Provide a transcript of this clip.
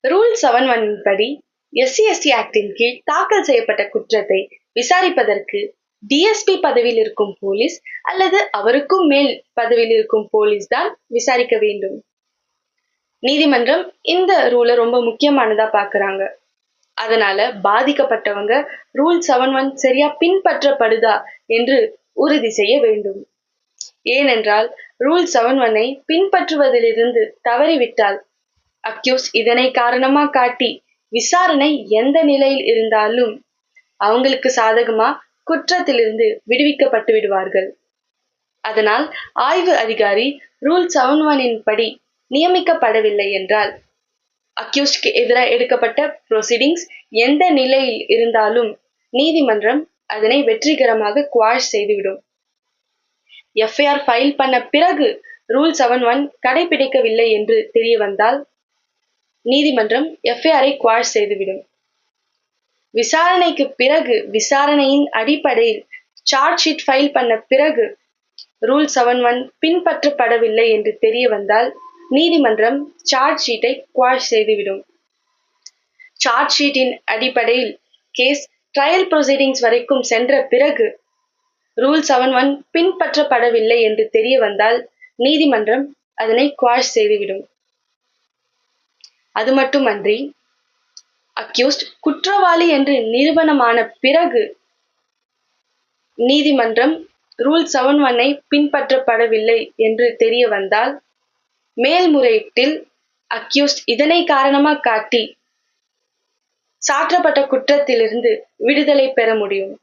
Rule 7(1) படி SC/ST actin கீழ் தாக்கல் செய்யப்பட்ட குற்றத்தை விசாரிப்பதற்கு DSP பதவியில் இருக்கும் போலீஸ் அல்லது அவருக்கும் மேல் பதவியில் இருக்கும் போலீஸ் தான் விசாரிக்க வேண்டும். நீதிமன்றம் இந்த ரூலை ரொம்ப முக்கியமானதா பார்க்கறாங்க. அதனால பாதிக்கப்பட்டவங்க ரூல் 7(1) சரியா பின்பற்றப்படுதா என்று உறுதி செய்ய வேண்டும். ஏனென்றால் ரூல் 7(1) பின்பற்றுவதிலிருந்து தவறிவிட்டால் அக்யூஸ்ட் இதனை காரணமா காட்டி விசாரணை எந்த நிலையில் இருந்தாலும் அவங்களுக்கு சாதகமா குற்றத்திலிருந்து விடுவிக்கப்பட்டு விடுவார்கள். அதனால் ஆய்வு அதிகாரி ரூல் 7(1) படி நியமிக்கப்படவில்லை என்றால் அக்யூஸ்ட்க்கு எதிராக எடுக்கப்பட்ட ப்ரொசீடிங்ஸ் எந்த நிலையில் இருந்தாலும் நீதிமன்றம் அதனை வெற்றிகரமாக குவாஷ் செய்துவிடும். FIR ஃபைல் பண்ண பிறகு ரூல் 7(1) கடைபிடிக்கவில்லை என்று தெரிய வந்தால் நீதிமன்றம் FIR-ஐ குவாஷ் செய்துவிடும். விசாரணைக்கு பிறகு விசாரணையின் அடிப்படையில் சார்ஜ் ஷீட் ஃபைல் பண்ண பிறகு ரூல் 7(1) பின்பற்றப்படவில்லை என்று தெரிய வந்தால் நீதிமன்றம் சார்ஜ் ஷீட்டை குவாஷ் செய்துவிடும். சார்ஜ் ஷீட்டின் அடிப்படையில் கேஸ் ட்ரையல் ப்ரொசீடிங்ஸ் வரைக்கும் சென்ற பிறகு ரூல் 7(1) பின்பற்றப்படவில்லை என்று தெரிய வந்தால் நீதிமன்றம் அதனை குவாஷ் செய்துவிடும். அது மட்டுமன்றி அக்யூஸ்ட் குற்றவாளி என்று நிரூபணமான பிறகு நீதிமன்றம் ரூல் 7(1) பின்பற்றப்படவில்லை என்று தெரிய வந்தால் மேல்முறையீட்டில் அக்யூஸ்ட் இதனை காரணமா காட்டி சாற்றப்பட்ட குற்றத்திலிருந்து விடுதலை பெற முடியும்.